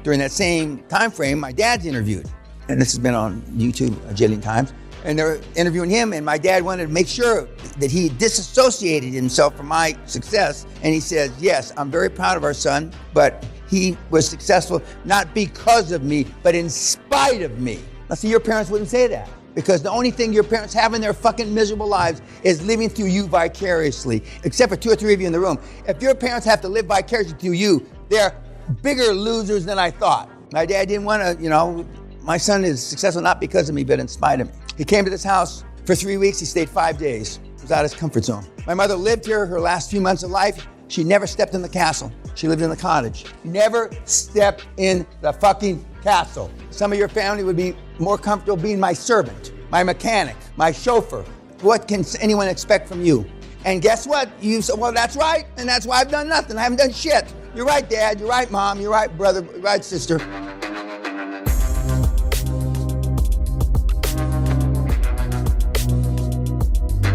during that same time frame, my dad's interviewed. And this has been on YouTube a jillion times. And they're interviewing him, and my dad wanted to make sure that he disassociated himself from my success. And he says, yes, I'm very proud of our son, but he was successful not because of me, but in spite of me. Now, see, your parents wouldn't say that, because the only thing your parents have in their fucking miserable lives is living through you vicariously, except for 2 or 3 of you in the room. If your parents have to live vicariously through you, they're bigger losers than I thought. My dad didn't want to, my son is successful not because of me, but in spite of me. He came to this house for 3 weeks. He stayed 5 days. He was out of his comfort zone. My mother lived here her last few months of life. She never stepped in the castle. She lived in the cottage. Never stepped in the fucking castle. Some of your family would be more comfortable being my servant, my mechanic, my chauffeur. What can anyone expect from you? And guess what? You said, well, that's right. And that's why I've done nothing. I haven't done shit. You're right, Dad. You're right, Mom. You're right, brother. You're right, sister.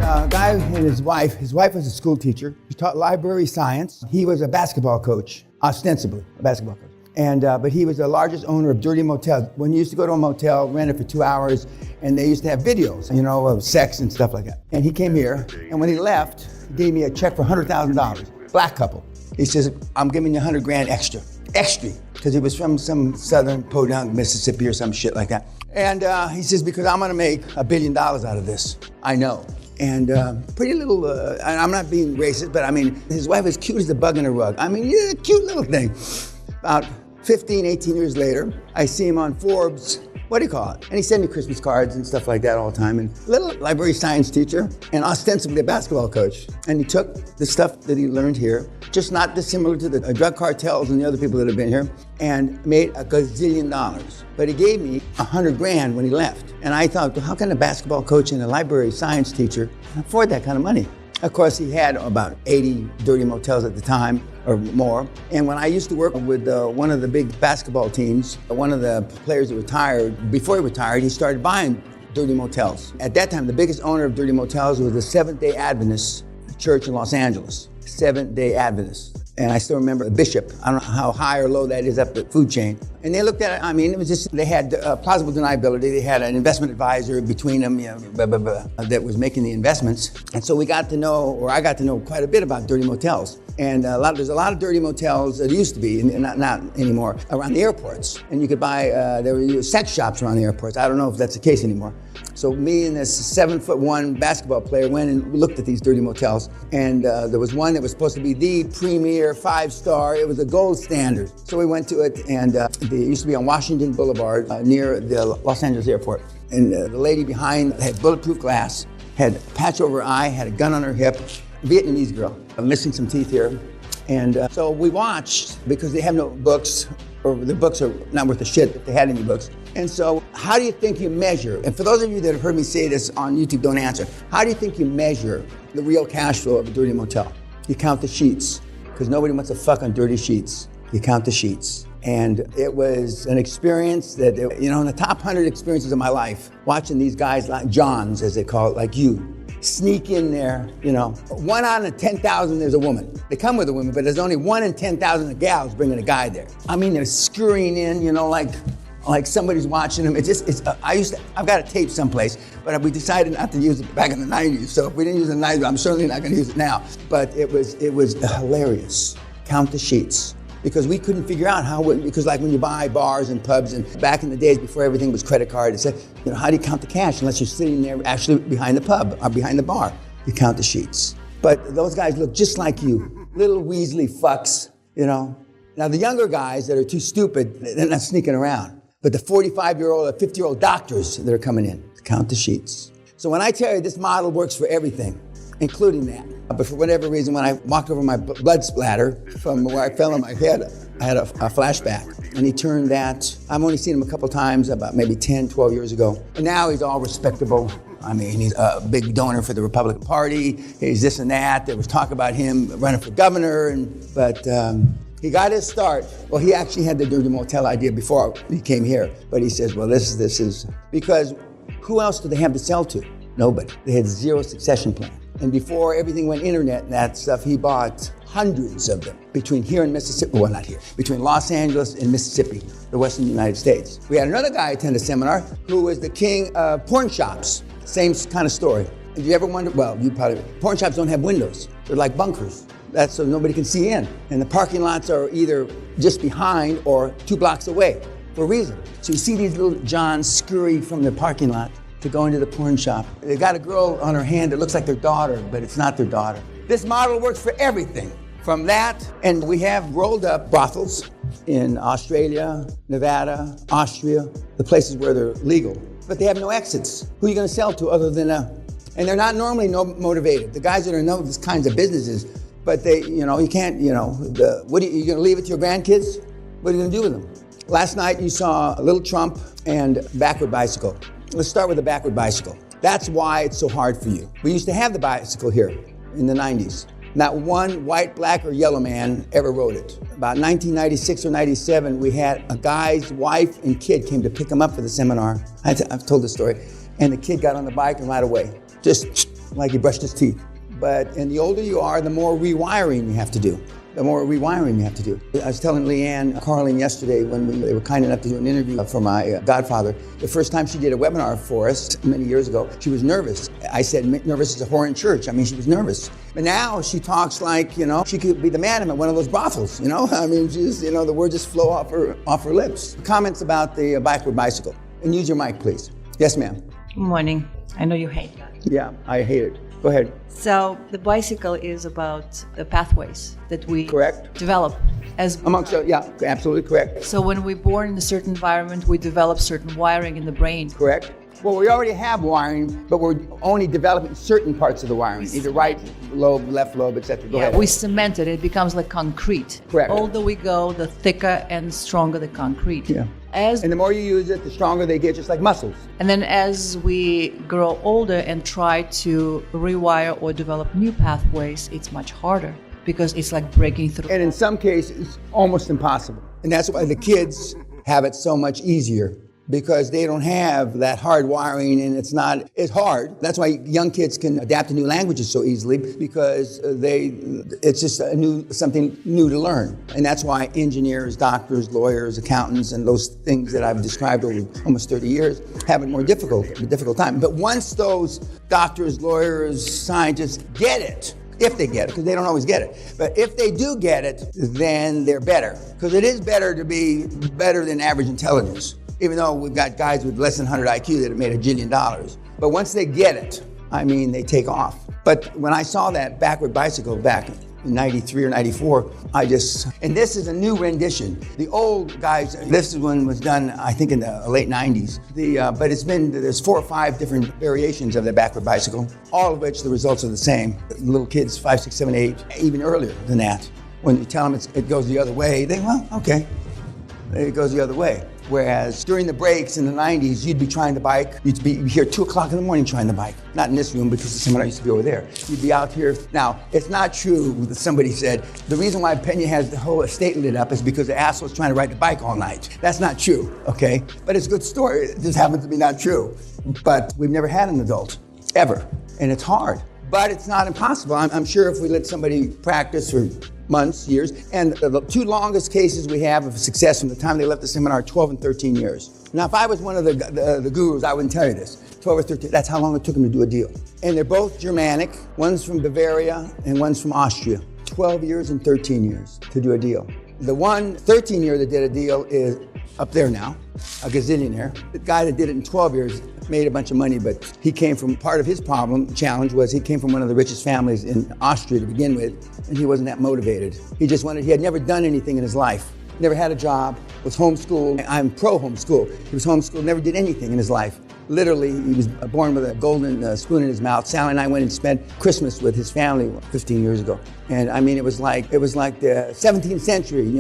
A guy and his wife was a school teacher. He taught library science. He was a basketball coach, ostensibly a basketball coach. And but he was the largest owner of dirty motels. When you used to go to a motel, rent it for 2 hours, and they used to have videos, of sex and stuff like that. And he came here, and when he left, he gave me a check for $100,000, black couple. He says, I'm giving you $100,000 extra, because he was from some southern Podunk, Mississippi or some shit like that. And he says, because I'm gonna make $1 billion out of this, I know. And pretty little, I'm not being racist, but I mean, his wife is cute as a bug in a rug. I mean, he's a cute little thing. About 15, 18 years later, I see him on Forbes, what do you call it? And he sent me Christmas cards and stuff like that all the time. And little library science teacher and ostensibly a basketball coach. And he took the stuff that he learned here, just not dissimilar to the drug cartels and the other people that have been here, and made $1 gazillion. But he gave me $100,000 when he left. And I thought, well, how can a basketball coach and a library science teacher afford that kind of money? Of course, he had about 80 dirty motels at the time, or more. And when I used to work with one of the big basketball teams, one of the players that retired, before he retired, he started buying dirty motels. At that time, the biggest owner of dirty motels was the Seventh-day Adventist Church in Los Angeles. Seventh-day Adventist. And I still remember the bishop. I don't know how high or low that is up the food chain. And they looked at it, it was just, they had plausible deniability. They had an investment advisor between them, that was making the investments. And so I got to know quite a bit about dirty motels. And there's a lot of dirty motels that used to be, not anymore, around the airports. And you could buy, there were sex shops around the airports. I don't know if that's the case anymore. So me and this 7'1" basketball player went and looked at these dirty motels. And there was one that was supposed to be the premier 5-star. It was a gold standard. So we went to it, and it used to be on Washington Boulevard near the Los Angeles airport. And the lady behind had bulletproof glass, had a patch over her eye, had a gun on her hip, Vietnamese girl, missing some teeth here. And so we watched, because they have no books, or the books are not worth a shit if they had any books. And so how do you think you measure, and for those of you that have heard me say this on YouTube, don't answer, how do you think you measure the real cash flow of a dirty motel? You count the sheets, because nobody wants to fuck on dirty sheets. You count the sheets. And it was an experience that, in the top 100 experiences of my life, watching these guys like Johns, as they call it, like you, sneak in there, 1 out of 10,000 there's a woman. They come with a woman, but there's only 1 in 10,000 of gals bringing a guy there. They're scurrying in, like somebody's watching them. I've got a tape someplace, but we decided not to use it back in the 90s. So if we didn't use it in the 90s, I'm certainly not gonna use it now. But it was hilarious. Count the sheets. Because we couldn't figure out because like when you buy bars and pubs, and back in the days before everything was credit card, it said, how do you count the cash unless you're sitting there actually behind the pub or behind the bar? You count the sheets. But those guys look just like you, little Weasley fucks, Now the younger guys that are too stupid, they're not sneaking around. But the 45-year-old or 50-year-old doctors that are coming in, count the sheets. So when I tell you this model works for everything, including that. But for whatever reason, when I walked over my blood splatter from where I fell on my head, I had a flashback. And he turned that, I've only seen him a couple times, about maybe 10, 12 years ago. And now he's all respectable. He's a big donor for the Republican Party. He's this and that. There was talk about him running for governor. But he got his start. Well, he actually had the dirty motel idea before he came here. But he says, well, this is, because who else do they have to sell to? Nobody. They had zero succession plan. And before everything went internet and that stuff, he bought hundreds of them between here and Mississippi, well, not here, between Los Angeles and Mississippi, the western United States. We had another guy attend a seminar who was the king of porn shops. Same kind of story. Did you ever wonder, well, you probably, porn shops don't have windows. They're like bunkers. That's so nobody can see in. And the parking lots are either just behind or 2 blocks away for a reason. So you see these little Johns scurry from the parking lot to go into the porn shop. They got a girl on her hand that looks like their daughter, but it's not their daughter. This model works for everything. From that, and we have rolled up brothels in Australia, Nevada, Austria, the places where they're legal. But they have no exits. Who are you going to sell to other than and they're not normally motivated. The guys that are in those kinds of businesses, but they, you can't, you going to leave it to your grandkids? What are you going to do with them? Last night you saw a little Trump and backward bicycle. Let's start with the backward bicycle. That's why it's so hard for you. We used to have the bicycle here in the 90s. Not one white, black, or yellow man ever rode it. About 1996 or 97, we had a guy's wife and kid came to pick him up for the seminar. I've told this story. And the kid got on the bike and right away, just like he brushed his teeth. And the older you are, the more rewiring you have to do. I was telling Leanne Carlin yesterday when they were kind enough to do an interview for my godfather. The first time she did a webinar for us many years ago, she was nervous. I said, nervous as a whore in church. I mean, she was nervous. But now she talks like, she could be the madam at one of those brothels, I mean, she's, the words just flow off her lips. Comments about the backward bicycle. And use your mic, please. Yes, ma'am. Good morning. I know you hate that. Yeah, I hate it. Go ahead. So the bicycle is about the pathways that we develop as yeah, absolutely correct. So when we're born in a certain environment, we develop certain wiring in the brain. Correct. Well, we already have wiring, but we're only developing certain parts of the wiring, either right lobe, left lobe, etc. Go ahead. We cement it. It becomes like concrete. Correct. Older we go, the thicker and stronger the concrete. Yeah. And the more you use it, the stronger they get, just like muscles. And then as we grow older and try to rewire or develop new pathways, it's much harder because it's like breaking through. And in some cases, almost impossible. And that's why the kids have it so much easier, because they don't have that hard wiring, and it's hard. That's why young kids can adapt to new languages so easily, because it's just something new to learn. And that's why engineers, doctors, lawyers, accountants, and those things that I've described over almost 30 years have a difficult time. But once those doctors, lawyers, scientists get it, if they get it, because they don't always get it. But if they do get it, then they're better. Because it is better to be better than average intelligence. Even though we've got guys with less than 100 IQ that have made $1 jillion. But once they get it, they take off. But when I saw that backward bicycle back in 93 or 94, and this is a new rendition. The old guys, this one was done, I think, in the late 90s. But there's 4 or 5 different variations of the backward bicycle, all of which the results are the same. Little kids, 5, 6, 7, 8, even earlier than that. When you tell them it goes the other way, they okay. It goes the other way. Whereas during the breaks in the 90s, you'd be trying to bike. You'd be here 2 o'clock in the morning trying to bike. Not in this room, because the seminar used to be over there. You'd be out here. Now, it's not true that somebody said, the reason why Peña has the whole estate lit up is because the asshole's trying to ride the bike all night. That's not true, okay? But it's a good story. It just happens to be not true. But we've never had an adult, ever. And it's hard. But it's not impossible. I'm sure if we let somebody practice for months, years, and the 2 longest cases we have of success from the time they left the seminar are 12 and 13 years. Now, if I was one of the gurus, I wouldn't tell you this. 12 or 13, that's how long it took them to do a deal. And they're both Germanic. One's from Bavaria and one's from Austria. 12 years and 13 years to do a deal. The 13-year that did a deal is up there now, a gazillionaire. The guy that did it in 12 years made a bunch of money, but part of his challenge was he came from one of the richest families in Austria to begin with, and he wasn't that motivated. He had never done anything in his life, never had a job, was homeschooled. I'm pro-homeschool. He was homeschooled, never did anything in his life. Literally, he was born with a golden spoon in his mouth. Sally and I went and spent Christmas with his family 15 years ago. And it was like the 17th century,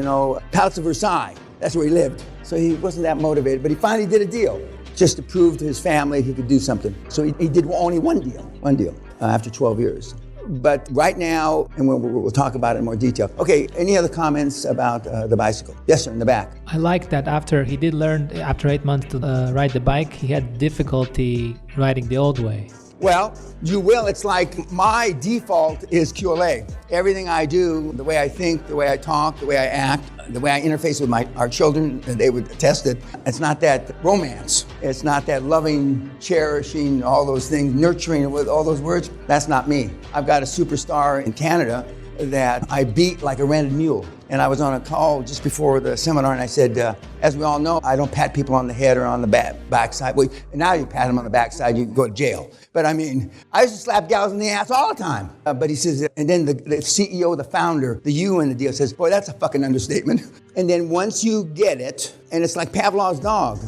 Palace of Versailles. That's where he lived. So he wasn't that motivated, but he finally did a deal just to prove to his family he could do something. So he did only one deal after 12 years. But right now, and we'll talk about it in more detail. Okay, any other comments about the bicycle? Yes, sir, in the back. I like that after he did learn, after 8 months to ride the bike, he had difficulty riding the old way. Well, you will. It's like my default is QLA. Everything I do, the way I think, the way I talk, the way I act, the way I interface with our children, they would attest it. It's not that romance. It's not that loving, cherishing, all those things, nurturing with all those words. That's not me. I've got a superstar in Canada that I beat like a rented mule. And I was on a call just before the seminar, and I said, as we all know, I don't pat people on the head or on the backside. Well, now you pat them on the backside, you go to jail. But I mean, I used to slap gals in the ass all the time. But he says, and then the CEO, the founder, the you in the deal says, boy, that's a fucking understatement. And then once you get it, and it's like Pavlov's dog,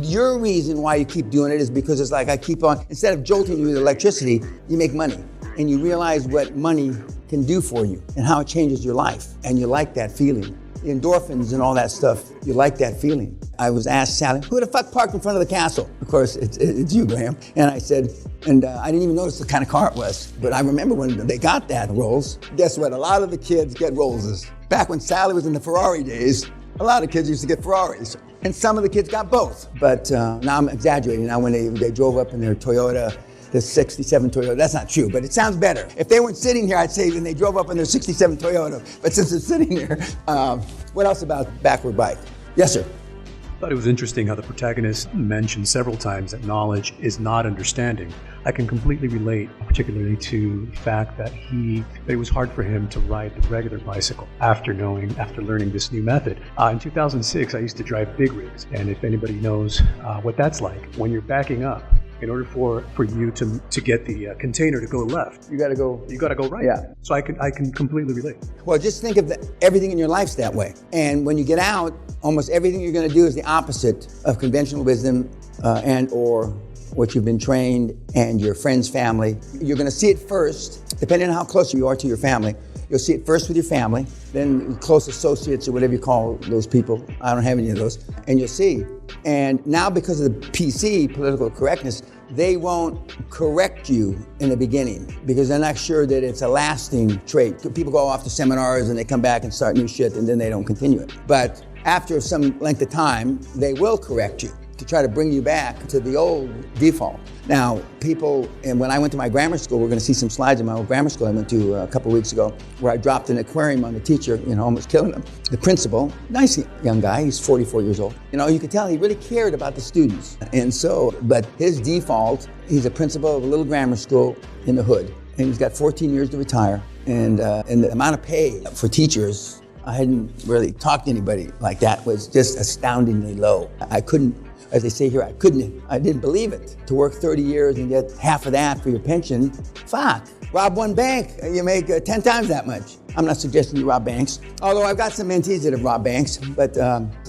your reason why you keep doing it is because it's like I keep on, instead of jolting you with electricity, you make money. And you realize what money can do for you and how it changes your life. And you like that feeling. The endorphins and all that stuff, you like that feeling. I was asked, Sally, who the fuck parked in front of the castle? Of course, it's you, Graham. And I said, and I didn't even notice the kind of car it was. But I remember when they got that Rolls, guess what? A lot of the kids get Rollses. Back when Sally was in the Ferrari days, a lot of kids used to get Ferraris. And some of the kids got both. But now I'm exaggerating. Now when they drove up in their Toyota, the 67 Toyota. That's not true, but it sounds better. If they weren't sitting here, I'd say when they drove up in their 67 Toyota. But since they're sitting here, what else about backward bike? Yes, sir. I thought it was interesting how the protagonist mentioned several times that knowledge is not understanding. I can completely relate, particularly to the fact that it was hard for him to ride the regular bicycle after learning this new method. In 2006, I used to drive big rigs, and if anybody knows what that's like, when you're backing up, in order for you to get the container to go left, you got to go right. Yeah. So I can completely relate. Well, just think of everything in your life's that way. And when you get out, almost everything you're going to do is the opposite of conventional wisdom and or what you've been trained and your friend's family. You're going to see it first, depending on how close you are to your family. You'll see it first with your family, then close associates or whatever you call those people. I don't have any of those. And you'll see. And now because of the PC, political correctness, they won't correct you in the beginning because they're not sure that it's a lasting trait. People go off to seminars and they come back and start new shit and then they don't continue it. But after some length of time, they will correct you to try to bring you back to the old default. Now, and when I went to my grammar school, we're going to see some slides in my old grammar school I went to a couple weeks ago, where I dropped an aquarium on the teacher, almost killing him. The principal, nice young guy, he's 44 years old. You could tell he really cared about the students. And so, but his default, he's a principal of a little grammar school in the hood, and he's got 14 years to retire. And the amount of pay for teachers, I hadn't really talked to anybody like that, was just astoundingly low. I couldn't, as they say here, I didn't believe it. To work 30 years and get half of that for your pension, fuck. Rob one bank, you make 10 times that much. I'm not suggesting you rob banks, although I've got some mentees that have robbed banks. But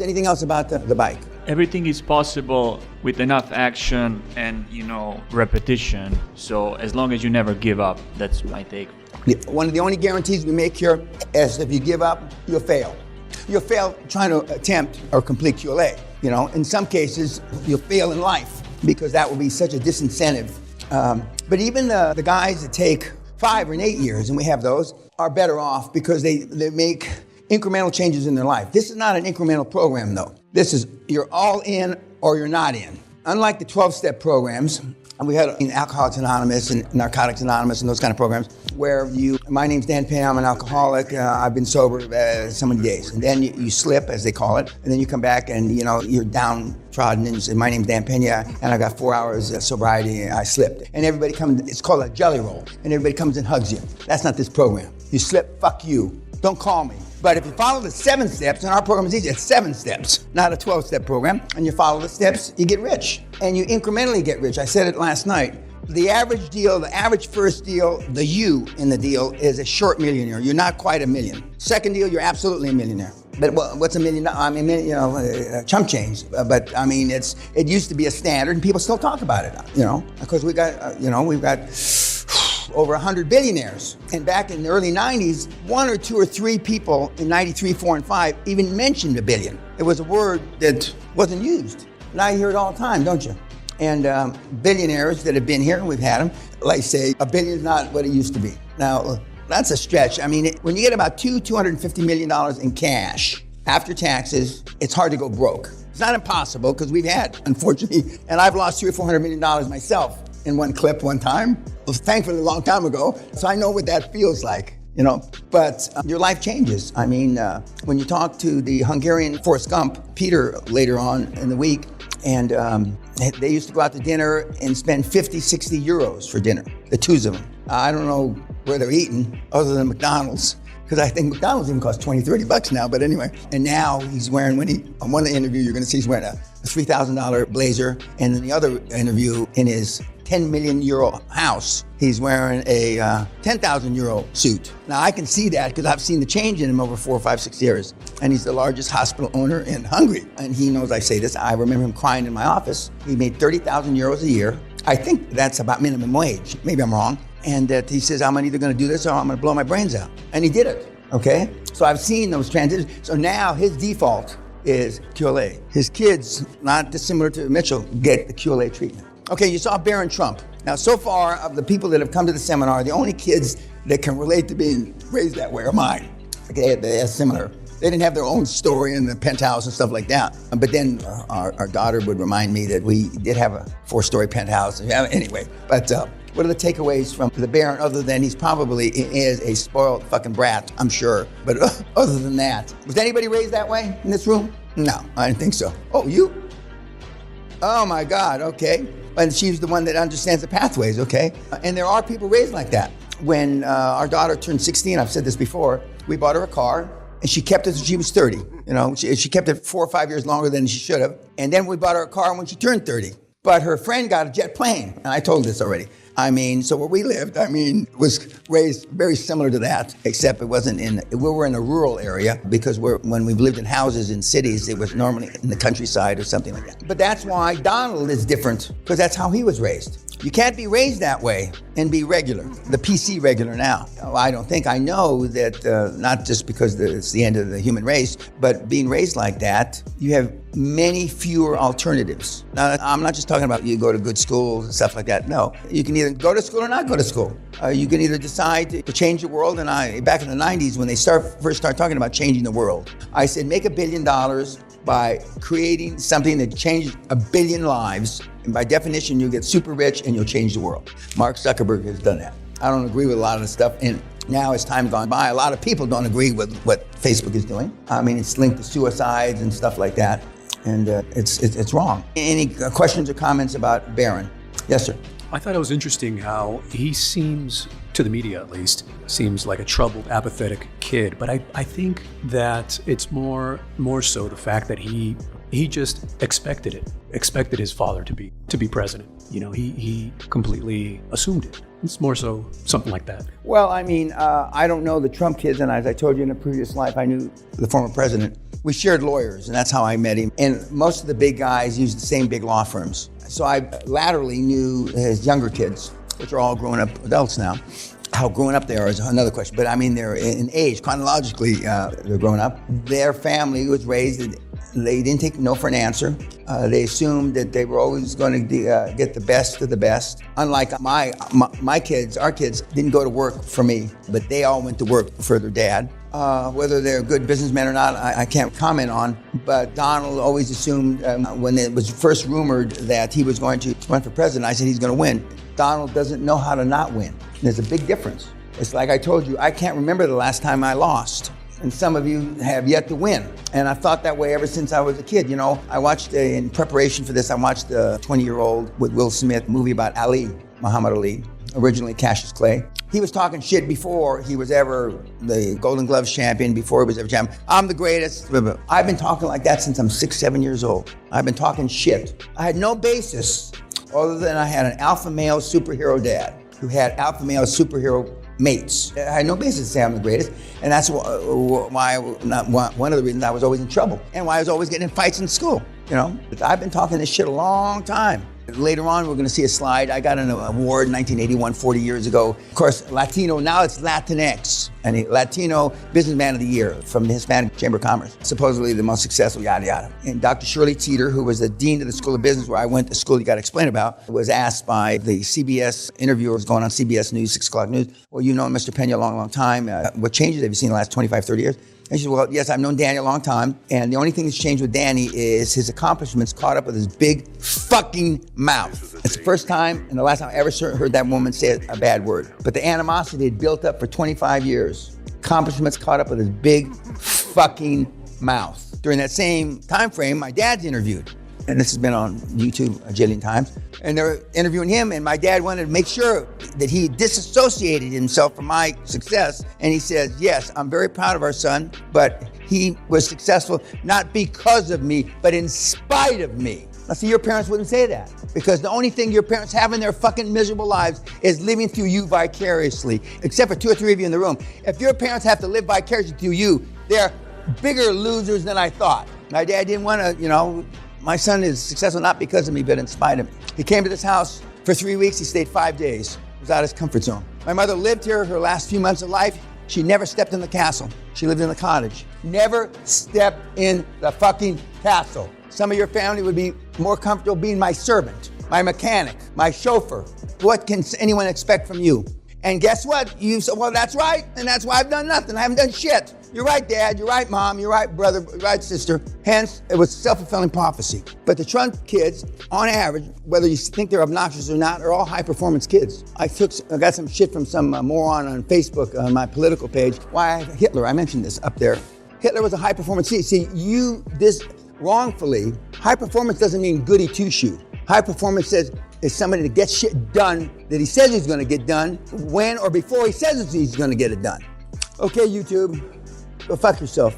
anything else about the bike? Everything is possible with enough action and, repetition. So as long as you never give up, that's my take. One of the only guarantees we make here is if you give up, you'll fail. You'll fail trying to attempt or complete QLA. In some cases, you'll fail in life because that will be such a disincentive. But even the guys that take 5 or 8 years, and we have those, are better off because they make incremental changes in their life. This is not an incremental program, though. This is you're all in or you're not in. Unlike the 12-step programs, and we had in Alcoholics Anonymous and Narcotics Anonymous and those kind of programs, where my name's danpena, I'm an alcoholic, I've been sober so many days. And then you slip, as they call it, and then you come back and you're downtrodden and you say, my name's Peña, and I got 4 hours of sobriety and I slipped. And everybody comes, it's called a jelly roll, and everybody comes and hugs you. That's not this program. You slip, fuck you, don't call me. But if you follow the 7 steps, and our program is easy, it's 7 steps, not a 12-step program, and you follow the steps, you get rich. And you incrementally get rich. I said it last night. The average deal, the average first deal, the you in the deal is a short millionaire. You're not quite a million. Second deal, you're absolutely a millionaire. But what's $1 million? I mean, chump change. But I mean, it used to be a standard, and people still talk about it. Because we've got over 100 billionaires. And back in the early 90s, 1 or 2 or 3 people in 93, 4, and 5 even mentioned a billion. It was a word that wasn't used. Now you hear it all the time, don't you? And billionaires that have been here, we've had them, like say, $1 billion is not what it used to be. Now, that's a stretch. I mean, when you get about $250 million in cash after taxes, it's hard to go broke. It's not impossible, because we've had, unfortunately, and I've lost $300 or $400 million myself. in one clip one time. It was thankfully a long time ago, so I know what that feels like. But your life changes. I mean, when you talk to the Hungarian Forrest Gump, Peter, later on in the week, and they used to go out to dinner and spend 50, 60 euros for dinner, the twos of them. I don't know where they're eating other than McDonald's, because I think McDonald's even costs $20, $30 now, but anyway. And now he's wearing, on one of the interviews, you're gonna see he's wearing a $3,000 blazer, and in the other interview, in his 10 million euro house, he's wearing a 10,000 euro suit. Now I can see that because I've seen the change in him over 4, 5, 6 years. And he's the largest hospital owner in Hungary. And he knows I say this. I remember him crying in my office. He made 30,000 euros a year. I think that's about minimum wage. Maybe I'm wrong. And he says, I'm either gonna do this or I'm gonna blow my brains out. And he did it, okay? So I've seen those transitions. So now his default is QLA. His kids, not dissimilar to Mitchell, get the QLA treatment. Okay, you saw Barron Trump. Now, so far, of the people that have come to the seminar, the only kids that can relate to being raised that way are mine. Okay, they're similar. They didn't have their own story in the penthouse and stuff like that. But then our daughter would remind me that we did have a 4-story penthouse. Anyway, but what are the takeaways from the Barron, other than he's probably is a spoiled fucking brat, I'm sure. But other than that, was anybody raised that way in this room? No, I didn't think so. Oh, you? Oh my God, okay. And she's the one that understands the pathways, okay? And there are people raised like that. When our daughter turned 16, I've said this before, we bought her a car, and she kept it until she was 30. She kept it 4 or 5 years longer than she should have. And then we bought her a car when she turned 30. But her friend got a jet plane, and I told this already. So where we lived, was raised very similar to that, except it wasn't we were in a rural area, because when we've lived in houses in cities, it was normally in the countryside or something like that. But that's why Donald is different, because that's how he was raised. You can't be raised that way and be regular, the PC regular now. I don't think. I know that not just because it's the end of the human race, but being raised like that, you have many fewer alternatives. Now, I'm not just talking about you go to good schools and stuff like that. No, you can either go to school or not go to school. You can either decide to change the world. And back in the 90s, when they first started talking about changing the world, I said, make $1 billion by creating something that changed 1 billion lives. And by definition, you'll get super rich and you'll change the world. Mark Zuckerberg has done that. I don't agree with a lot of the stuff. And now as time gone by, a lot of people don't agree with what Facebook is doing. It's linked to suicides and stuff like that. And it's wrong. Any questions or comments about Barron? Yes, sir. I thought it was interesting how he seems, to the media at least, seems like a troubled, apathetic kid. But I think that it's more so the fact that he just expected it, expected his father to be president. He completely assumed it. It's more so something like that. Well, I don't know the Trump kids, and as I told you in a previous life, I knew the former president. We shared lawyers, and that's how I met him. And most of the big guys used the same big law firms. So I laterally knew his younger kids, which are all grown up adults now. How grown up they are is another question. But they're in age, chronologically, they're grown up. Their family was raised, they didn't take no for an answer. They assumed that they were always going to get the best of the best. Unlike my kids, our kids didn't go to work for me, but they all went to work for their dad. Whether they're good businessmen or not, I can't comment on. But Donald always assumed, when it was first rumored that he was going to run for president, I said he's going to win. Donald doesn't know how to not win. There's a big difference. It's like I told you, I can't remember the last time I lost. And some of you have yet to win. And I've thought that way ever since I was a kid. I watched, in preparation for this, I watched a 20-year-old with Will Smith movie about Muhammad Ali, originally Cassius Clay. He was talking shit before he was ever the Golden Gloves champion, before he was ever champion. I'm the greatest. I've been talking like that since I'm 6, 7 years old. I've been talking shit. I had no basis other than I had an alpha male superhero dad who had alpha male superhero mates. I had no basis to say I'm the greatest, and that's why one of the reasons I was always in trouble and why I was always getting in fights in school. I've been talking this shit a long time. Later on, we're going to see a slide. I got an award in 1981, 40 years ago. Of course, Latino, now it's Latinx, and a Latino Businessman of the Year from the Hispanic Chamber of Commerce, supposedly the most successful, yada, yada. And Dr. Shirley Teeter, who was the dean of the School of Business, where I went to school, you got to explain about, was asked by the CBS interviewer was going on CBS News, 6 o'clock news. Well, you know Mr. Peña a long, long time. What changes have you seen in the last 25, 30 years? And she said, well, yes, I've known Danny a long time. And the only thing that's changed with Danny is his accomplishments caught up with his big fucking mouth. It's the first time and the last time I ever heard that woman say a bad word. But the animosity had built up for 25 years. Accomplishments caught up with his big fucking mouth. During that same time frame, my dad's interviewed. And this has been on YouTube a jillion times. And they're interviewing him, and my dad wanted to make sure that he disassociated himself from my success. And he says, yes, I'm very proud of our son, but he was successful not because of me, but in spite of me. Now, see, your parents wouldn't say that, because the only thing your parents have in their fucking miserable lives is living through you vicariously, except for 2 or 3 of you in the room. If your parents have to live vicariously through you, they're bigger losers than I thought. My dad didn't want to, my son is successful not because of me, but in spite of me. He came to this house for 3 weeks. He stayed 5 days. He was out of his comfort zone. My mother lived here her last few months of life. She never stepped in the castle. She lived in the cottage. Never stepped in the fucking castle. Some of your family would be more comfortable being my servant, my mechanic, my chauffeur. What can anyone expect from you? And guess what? You said, well, that's right, and that's why I've done nothing. I haven't done shit. You're right, Dad. You're right, Mom. You're right, brother. You're right, sister. Hence, it was self-fulfilling prophecy. But the Trump kids, on average, whether you think they're obnoxious or not, are all high-performance kids. I got some shit from some moron on Facebook on my political page. Why Hitler? I mentioned this up there. Hitler was a high-performance kid. See, wrongfully, high performance doesn't mean goody two-shoe. High performance is somebody that gets shit done that he says he's going to get done when or before he says he's going to get it done. Okay, YouTube, go fuck yourself.